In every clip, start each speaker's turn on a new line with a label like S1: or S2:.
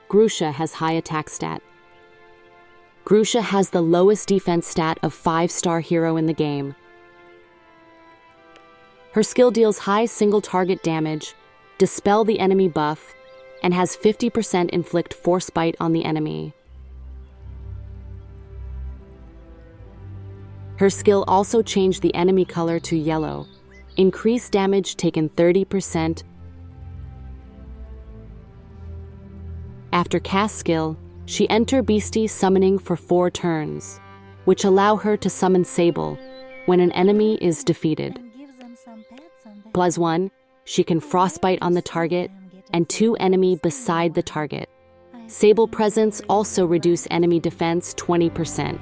S1: Grusha has high attack stat. Grusha has the lowest defense stat of 5-star hero in the game. Her skill deals high single target damage, dispel the enemy buff, and has 50% inflict force bite on the enemy. Her skill also changed the enemy color to yellow, increase damage taken 30%. After cast skill, she enter Beastie summoning for 4 turns, which allow her to summon Sable when an enemy is defeated. +1, she can frostbite on the target and 2 enemy beside the target. Sable presence also reduce enemy defense 20%.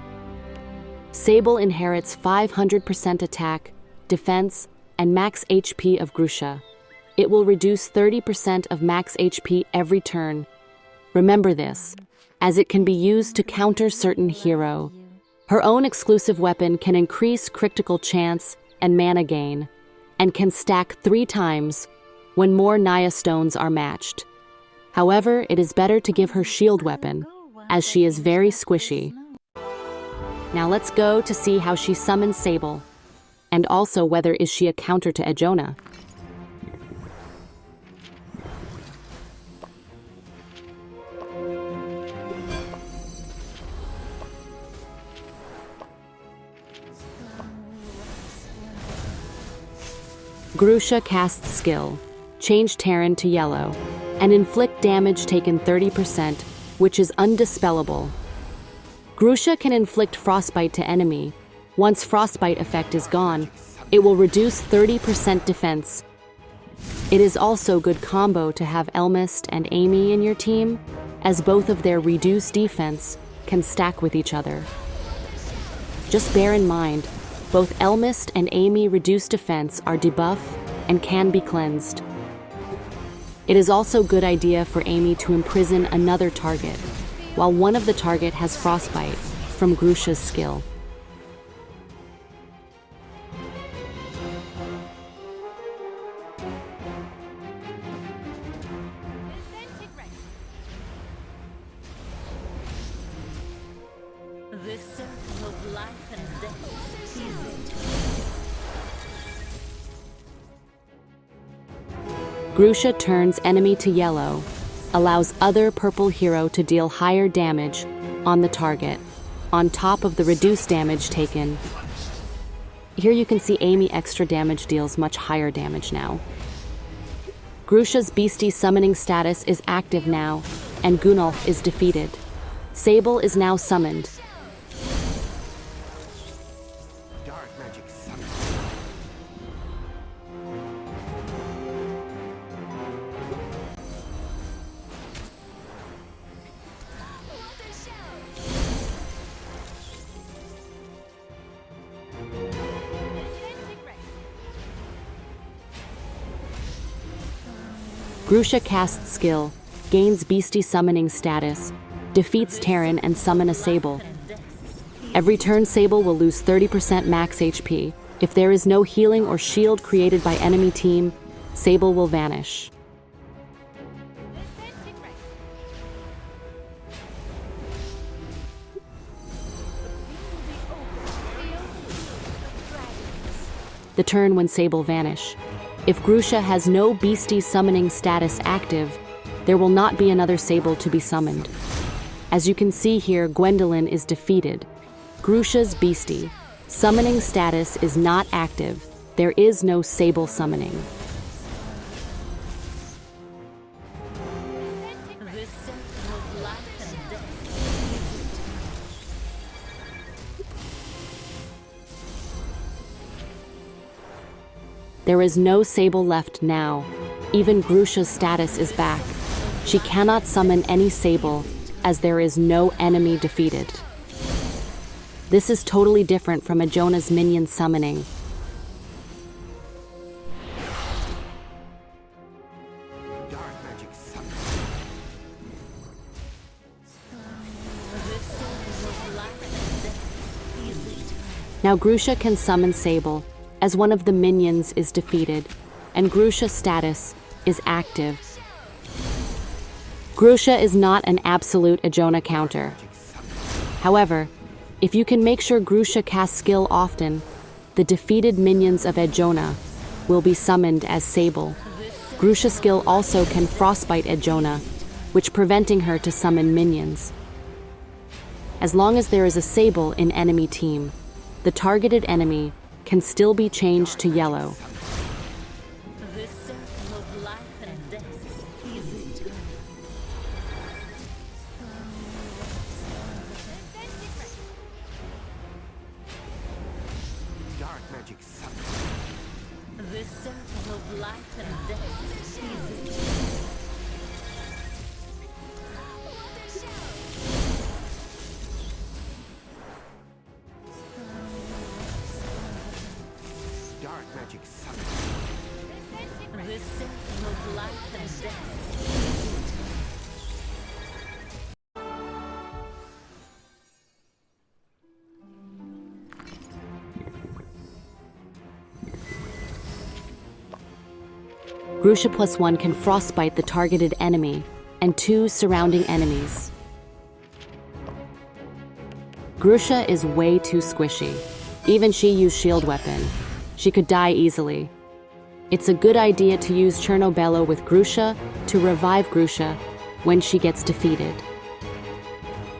S1: Sable inherits 500% attack, defense, and max HP of Grusha. It will reduce 30% of max HP every turn. Remember this, as it can be used to counter certain hero. Her own exclusive weapon can increase critical chance and mana gain, and can stack 3 times when more Naya stones are matched. However, it is better to give her shield weapon, as she is very squishy. Now let's go to see how she summons Sable, and also whether is she a counter to Edjona. Grusha casts skill, change Terran to yellow, and inflict damage taken 30%, which is undispellable. Grusha can inflict frostbite to enemy. Once frostbite effect is gone, it will reduce 30% defense. It is also good combo to have Elmist and Amy in your team, as both of their reduced defense can stack with each other. Just bear in mind, both Elmist and Amy reduced defense are debuff and can be cleansed. It is also a good idea for Amy to imprison another target, while one of the target has frostbite from Grusha's skill.
S2: This circle of life and death is it.
S1: Grusha turns enemy to yellow, allows other purple hero to deal higher damage on the target, on top of the reduced damage taken. Here you can see Amy extra damage deals much higher damage now. Grusha's Beastie summoning status is active now, and Gunulf is defeated. Sable is now summoned. Grusha casts skill, gains Beastie summoning status, defeats Terran and summon a Sable. Every turn Sable will lose 30% max HP. If there is no healing or shield created by enemy team, Sable will vanish. The turn when Sable vanish. If Grusha has no Beastie summoning status active, there will not be another Sable to be summoned. As you can see here, Gwendolyn is defeated. Grusha's Beastie summoning status is not active. There is no Sable summoning.
S2: This circle of life and death
S1: There is no Sable left now. Even Grusha's status is back. She cannot summon any Sable, as there is no enemy defeated. This is totally different from Edjona's minion summoning. Now Grusha can summon Sable, as one of the minions is defeated, and Grusha's status is active. Grusha is not an absolute Edjona counter. However, if you can make sure Grusha casts skill often, the defeated minions of Edjona will be summoned as Sable. Grusha skill also can frostbite Edjona, which preventing her to summon minions. As long as there is a Sable in enemy team, the targeted enemy can still be changed to yellow.
S2: The circle of life and death is eternal.
S3: Dark magic suck.
S2: The circle of life and death is eternal.
S3: Dark magic suck.
S2: The circle of life and death.
S1: Grusha +1 can frostbite the targeted enemy and 2 surrounding enemies. Grusha is way too squishy. Even she used shield weapon. She could die easily. It's a good idea to use Chernobello with Grusha to revive Grusha when she gets defeated.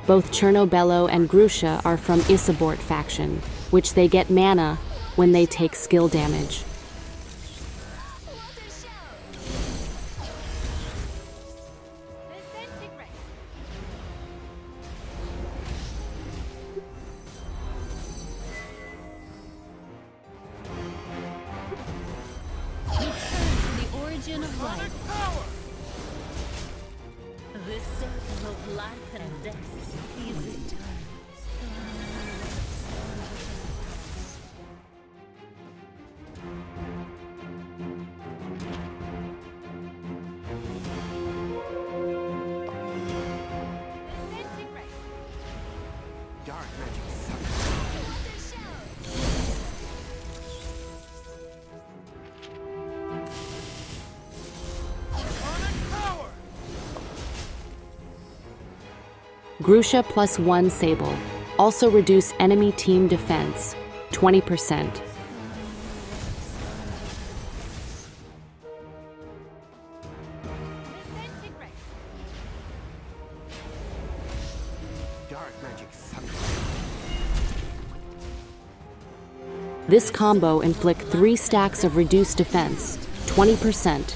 S1: Both Chernobello and Grusha are from Isabort faction, which they get mana when they take skill damage.
S2: The origin of life. The circle of life and death is eternal.
S3: Dark magic suck.
S1: Grusha +1 Sable also reduce enemy team defense 20%.
S3: Dark magic suck.
S1: This combo inflict 3 stacks of reduced defense 20%.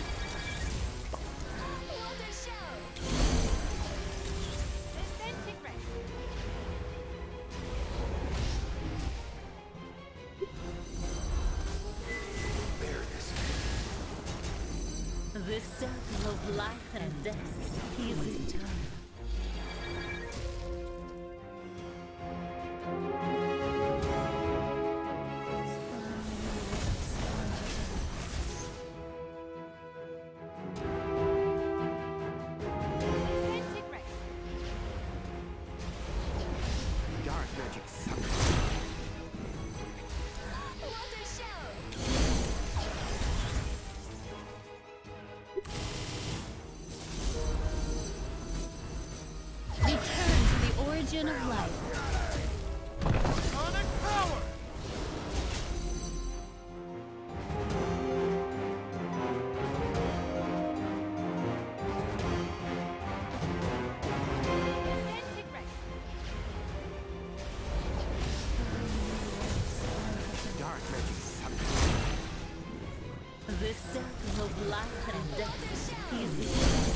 S2: The circle of life and death is eternal.
S3: Dark magic suck.
S2: Return to the origin of life.
S3: Dark magic suck.
S2: The circle of life and death is eternal.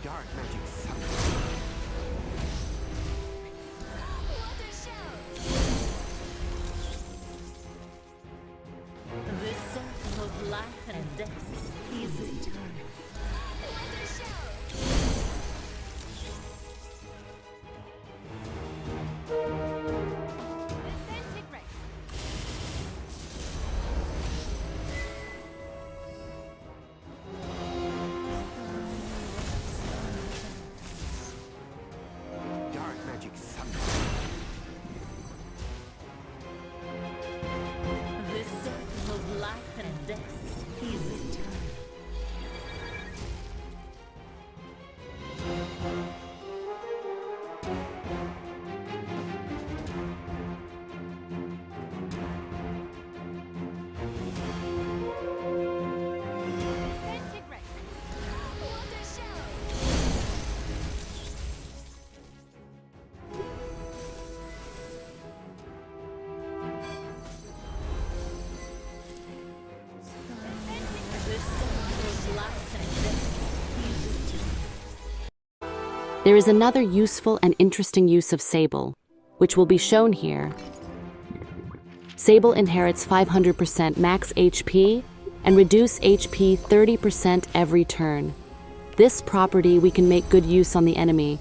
S3: Dark magic suck.
S2: The circle of life and death is eternal.
S1: There is another useful and interesting use of Sable, which will be shown here. Sable inherits 500% max HP and reduce HP 30% every turn. This property we can make good use on the enemy.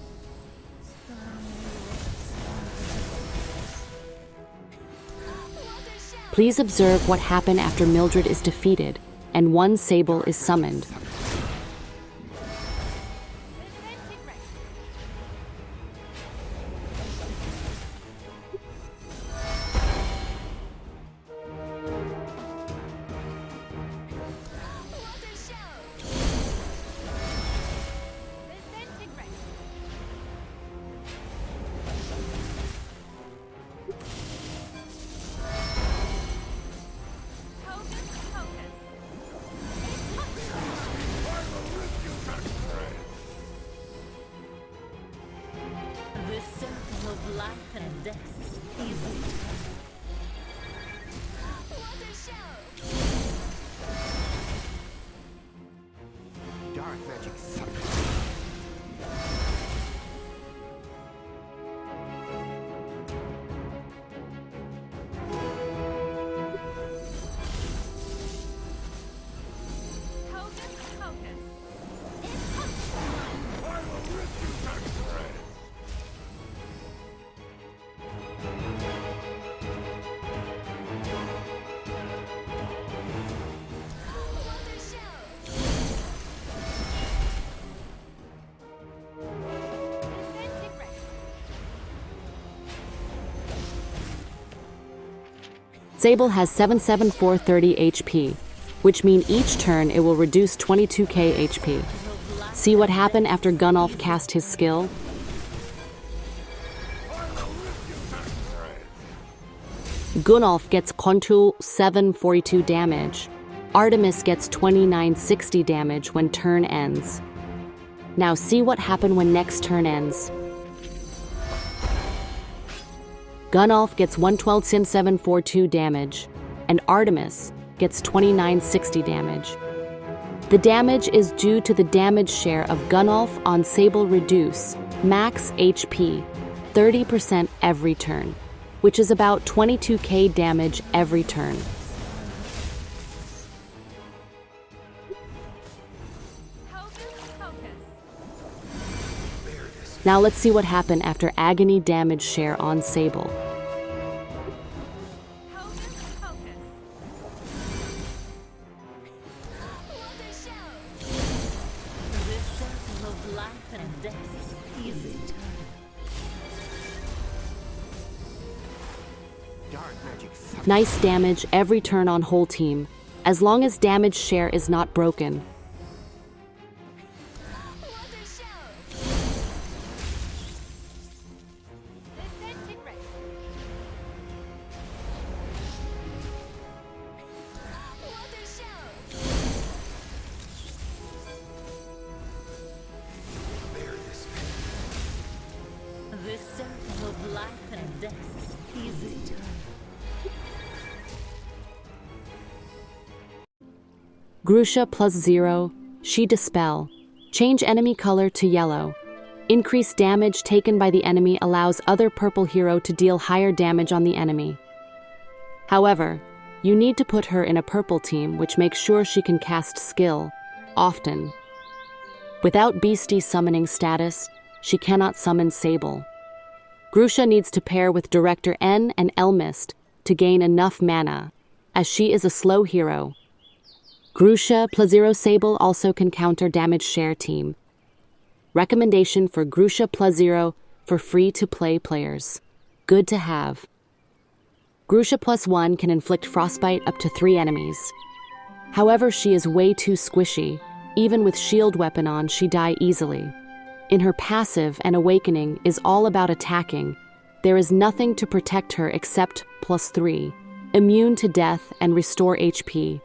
S1: Please observe what happened after Mildred is defeated and one Sable is summoned.
S2: The circle of life and death is eternal.
S3: Dark magic summon.
S1: Sable has 77430 HP, which means each turn it will reduce 22k HP. See what happened after Gunnulf cast his skill? Gunnulf gets Contul 742 damage. Artemis gets 2960 damage when turn ends. Now see what happened when next turn ends. Gunnulf gets 112,742 damage, and Artemis gets 2960 damage. The damage is due to the damage share of Gunnulf on Sable reduce, max HP, 30% every turn, which is about 22k damage every turn. Now let's see what happened after agony damage share on Sable.
S2: The circle of life and death is eternal.
S3: Dark magic summon.
S1: Nice damage every turn on whole team, as long as damage share is not broken.
S2: The circle of life and death is eternal.
S1: Grusha +0, She Dispel. Change enemy color to yellow. Increase damage taken by the enemy allows other purple hero to deal higher damage on the enemy. However, you need to put her in a purple team, which makes sure she can cast skill, often. Without beastie summoning status, she cannot summon Sable. Grusha needs to pair with Director N and Elmist to gain enough mana, as she is a slow hero. Grusha +0 Sable also can counter damage share team. Recommendation for Grusha +0 for free-to-play players. Good to have. Grusha +1 can inflict frostbite up to 3 enemies. However, she is way too squishy. Even with shield weapon on, she die easily. In her passive and Awakening is all about attacking. There is nothing to protect her except +3, immune to death and restore HP.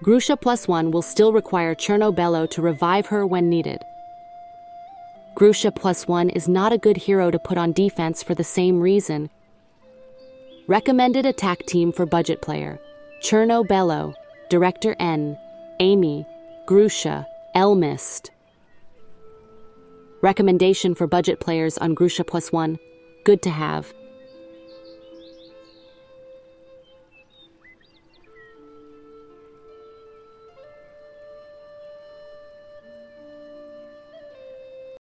S1: Grusha +1 will still require Chernobello to revive her when needed. Grusha +1 is not a good hero to put on defense for the same reason. Recommended attack team for budget player: Chernobello, Director N, Amy, Grusha, Elmist. Recommendation for budget players on Grusha +1. Good to have.